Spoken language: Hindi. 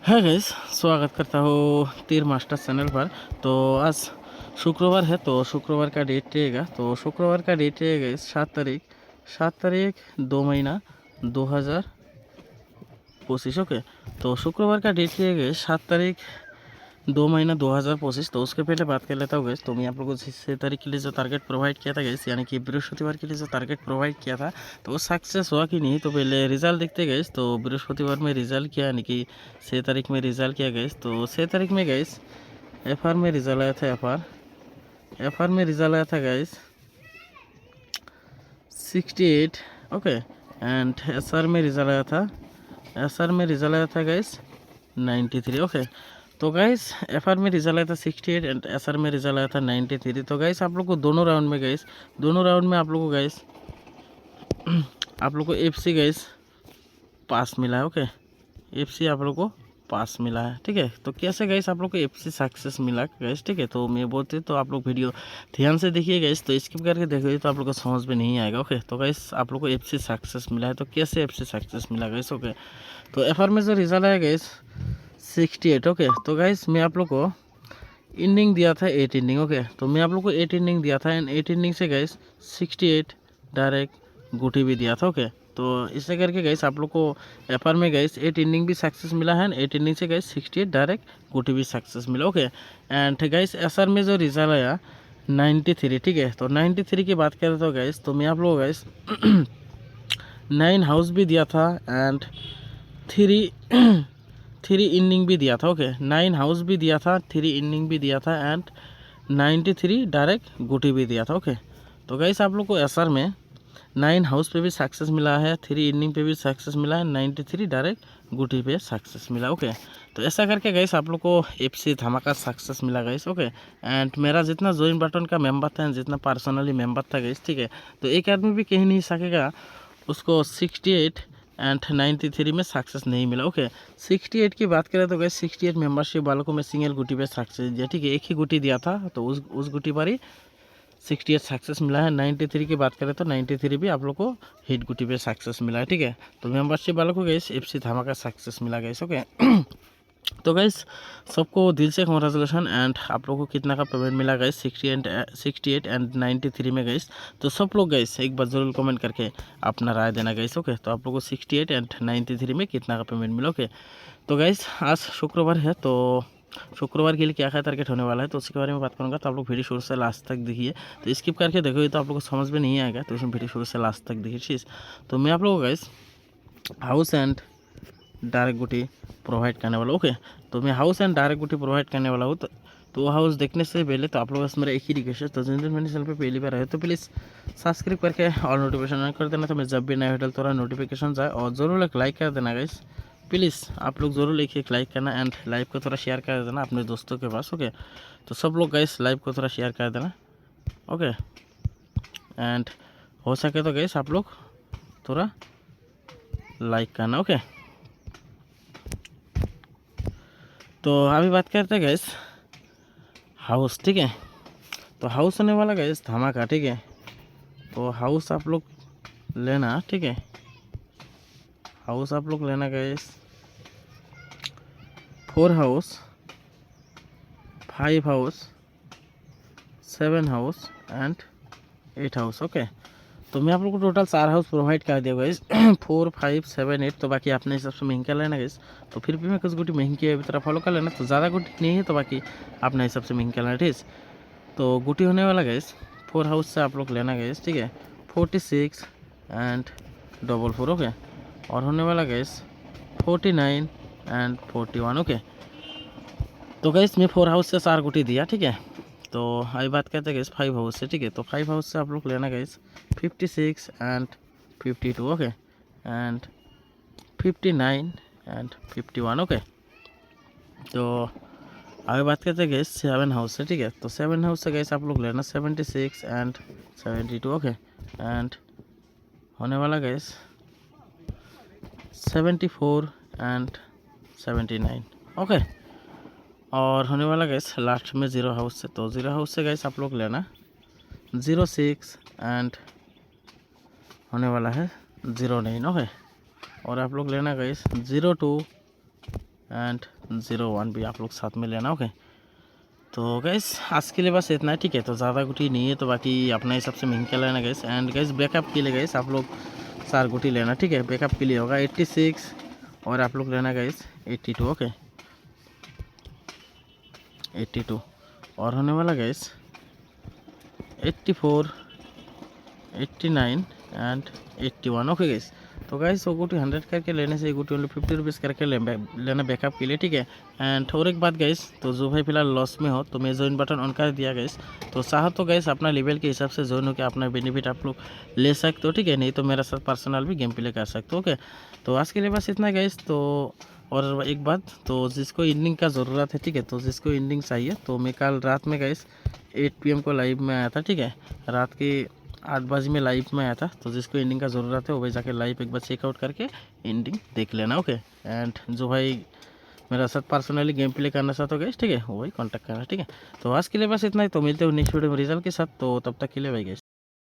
है गाइस, स्वागत करता हूँ तीर मास्टर चैनल पर। तो आज शुक्रवार है, तो शुक्रवार का डेट रहेगा। तो शुक्रवार का डेट रहेगा गाइस 7 तारीख 2 महीना 2025। ओके, तो शुक्रवार का डेट रहेगा 7 तारीख 2 महीना 2025। तो उसके पहले बात कर लेता हूँ गैस। तो मैं आप लोगों को 6 तारीख के लिए जो टारगेट प्रोवाइड किया था गैस, यानी कि बृहस्पतिवार के लिए जो टारगेट प्रोवाइड किया था, तो वो सक्सेस हुआ कि नहीं। तो पहले रिजल्ट देखते गैस। तो बृहस्पतिवार में रिजल्ट किया, यानी कि 6 तारीख में रिजल्ट किया गैस। तो 6 तारीख में गैस एफ में रिजल्ट आया था। एफ में रिजल्ट आया था गैस 68। ओके, एंड एस में रिजल्ट आया था, में रिजल्ट आया था गैस 93। ओके, तो गाइस एफ में रिजल्ट आया था 68 एंड एस में रिजल्ट आया था 93। तो गाइस आप लोग को दोनों राउंड में गाइस, दोनों राउंड में आप लोग को गाइस आप लोग को एफसी गाइस पास मिला है। ओके, एफसी आप लोग को पास मिला है, ठीक है। तो कैसे गाइस आप लोग को एफसी सक्सेस मिला गाइस, ठीक है। तो मैं बोलते तो आप लोग वीडियो ध्यान से देखिए गाइस, तो स्किप करके देखिए तो आप लोग को समझ में नहीं आएगा। ओके, तो गाइस आप लोग को एफसी सक्सेस मिला है। तो कैसे एफसी सक्सेस मिला गाइस? ओके, तो एफ में जो रिजल्ट आया गाइस 68। ओके, तो गाइस मैं आप लोग को इनिंग दिया था 8 इनिंग। ओके, तो मैं आप लोग को 8 इनिंग दिया था एंड 8 इनिंग से गाइस 68 डायरेक्ट गुटी भी दिया था। ओके, तो इससे करके गाइस आप लोग को एफ में गाइस 8 इनिंग भी सक्सेस मिला है, 8 इनिंग से गाइस 68 डायरेक्ट गुटी भी सक्सेस मिला। ओके, एंड गाइस एस में जो रिजल्ट आया 93, ठीक है। तो 93 की बात करें तो गाइस, तो मैं आप लोग गाइस 9 हाउस भी दिया था एंड 3 इनिंग भी दिया था। ओके, 9 हाउस भी दिया था, 3 इनिंग भी दिया था एंड 93 डायरेक्ट गुटी भी दिया था। ओके, तो गाइस आप लोग को एसआर में 9 हाउस पे भी सक्सेस मिला है, 3 इनिंग पे भी सक्सेस मिला है, 93 डायरेक्ट गुटी पे सक्सेस मिला। ओके, तो ऐसा करके गाइस आप लोग को एफसी धमाका सक्सेस मिला गाइस। ओके, एंड मेरा जितना ज्वाइन बटन का मेंबर था, जितना पर्सनली मेंबर था गाइस, ठीक है, तो एक आदमी भी कह नहीं सकेगा उसको 68 एंड 93 में सक्सेस नहीं मिला। ओके, 68 की बात करें तो गाइस 68 मेंबरशिप वालों को मैं सिंगल गुटी पे सक्सेस दिया, ठीक है, एक ही गुटी दिया था, तो उस गुटी पर ही 68 सक्सेस मिला है। 93 की बात करें तो 93 भी आप लोग को हिट गुटी पे सक्सेस मिला है, ठीक है। तो मेंबरशिप वालों को गाइस एफसी धमाका सक्सेस मिला गाइस। ओके, तो गाइस सबको दिल से कॉन्ग्रेचुलेसन एंड आप लोगों को कितना का पेमेंट मिला गाइस 68 एंड 93 में गाइस। तो सब लोग गाइस एक बार जरूर कमेंट करके अपना राय देना गाइस। ओके, तो आप लोगों को 68 एंड 93 में कितना का पेमेंट मिला। ओके, तो गाइस आज शुक्रवार है, तो शुक्रवार के लिए क्या क्या टारगेट होने वाला है तो उसके बारे में बात करूँगा। तो आप लोग वीडियो शुरू से लास्ट तक देखिए, तो स्किप करके देखोगे तो आप लोग को समझ में नहीं आएगा, तो इसमें वीडियो शुरू से लास्ट तक देखिए, ठीक। तो मैं आप लोगों को गाइस हाउस एंड डायरेक्ट गुटी प्रोवाइड करने वाला। ओके, तो मैं हाउस एंड डायरेक्ट गुटी प्रोवाइड करने वाला हूँ। तो हाउस देखने से पहले तो आप लोगों से मेरा एक ही रिक्वेस्ट है, तो जिन दिन मेरे चैनल पे पहली बार आए तो प्लीज़ सब्सक्राइब करके और नोटिफिकेशन ऑन कर देना, तो मैं जब भी नया वीडियो तो नोटिफिकेशन जाए। और ज़रूर एक लाइक कर देना गाइस, प्लीज़ आप लोग ज़रूर एक लाइक करना एंड लाइव को थोड़ा शेयर कर देना अपने दोस्तों के पास। ओके, तो सब लोग गाइस लाइव को थोड़ा शेयर कर देना। ओके, एंड हो सके तो गाइस आप लोग थोड़ा लाइक करना। ओके, तो अभी बात करते हैं गैस हाउस, ठीक है। तो हाउस होने वाला गैस धमाका, ठीक है। तो हाउस आप लोग लेना, ठीक है, हाउस आप लोग लेना gas 4 house, 5 house, 7 house and 8 house. Okay, तो मैं आप लोग को टोटल 4 हाउस प्रोवाइड कर दिया गैस 4, 5, 7, 8। तो बाकी अपने हिसाब से महंगा लेना गैस। तो फिर भी मैं कुछ गुटी महंगी है तरह फॉलो कर लेना, तो ज़्यादा गुटी नहीं है, तो बाकी अपने हिसाब से महंगा लेना, ठीक। तो गुटी होने वाला गैस 4 हाउस से आप लोग लेना गैस, ठीक है, 46 एंड 44। ओके, और होने वाला गैस 49 एंड 41। ओके, तो गैस मैं 4 हाउस से 4 गुटी दिया, ठीक है। तो अभी बात करते हैं गैस 5 हाउस से, ठीक है। तो 5 हाउस से आप लोग लेना gas 56 and 52। Okay, and 59 and 51। Okay, तो अभी बात करते हैं गैस 7 हाउस से, ठीक है। तो 7 हाउस से गैस आप लोग लेना 76 एंड 72। ओके, एंड होने वाला गैस 74 एंड 79। ओके, और होने वाला गैस लास्ट में 0 हाउस से। तो 0 हाउस से गैस आप लोग लेना 06 एंड होने वाला है 09। ओके, और आप लोग लेना गैस 02 एंड 01 भी आप लोग साथ में लेना। ओके, तो गैस आज के लिए बस इतना है, ठीक है। तो ज़्यादा गुटी नहीं है, तो बाकी अपने हिसाब से महंग के लेना गैस। एंड गैस बैकअप के लिए गैस आप लोग 4 गुटी लेना, ठीक है। बैकअप के लिए होगा 86 और आप लोग लेना गैस 82। ओके, 82 और होने वाला गैस 84, 89 एंड 81। ओके गैस, तो गैस वो गुटी 100 करके लेने से गुटी ओनली 50 रुपीज़ करके लेना बैकअप के लिए, ठीक है। एंड और एक बात गैस, तो जो भाई फिलहाल लॉस में हो तो मैं ज्वाइन बटन ऑन कर दिया गैस, तो चाहो तो गैस अपना लेवल के हिसाब से ज्वाइन होकर अपना बेनिफिट आप लोग ले सकते हो, ठीक है। नहीं तो मेरा साथ पर्सनल भी गेम प्ले कर सकते हो। ओके, तो आज के लिए बस इतना गैस। तो और एक बात, तो जिसको इंडिंग का ज़रूरत है, ठीक है, तो जिसको इंडिंग चाहिए तो मैं कल रात में गैस 8 PM को लाइव में आया था, ठीक है। रात के 8 बजे में लाइव में आया था, तो जिसको एंडिंग का ज़रूरत है वो भाई जाके लाइव एक बार चेकआउट करके एंडिंग देख लेना। ओके, एंड जो भाई मेरा साथ पर्सनली गेम प्ले करना चाहता हो गैस, ठीक है, वो भाई कॉन्टैक्ट करना, ठीक है। तो आज के लिए बस इतना ही, तो मिलते हो नेक्स्ट वीडियो में रिजल्ट के साथ। तो तब तक के लिए भाई गैस।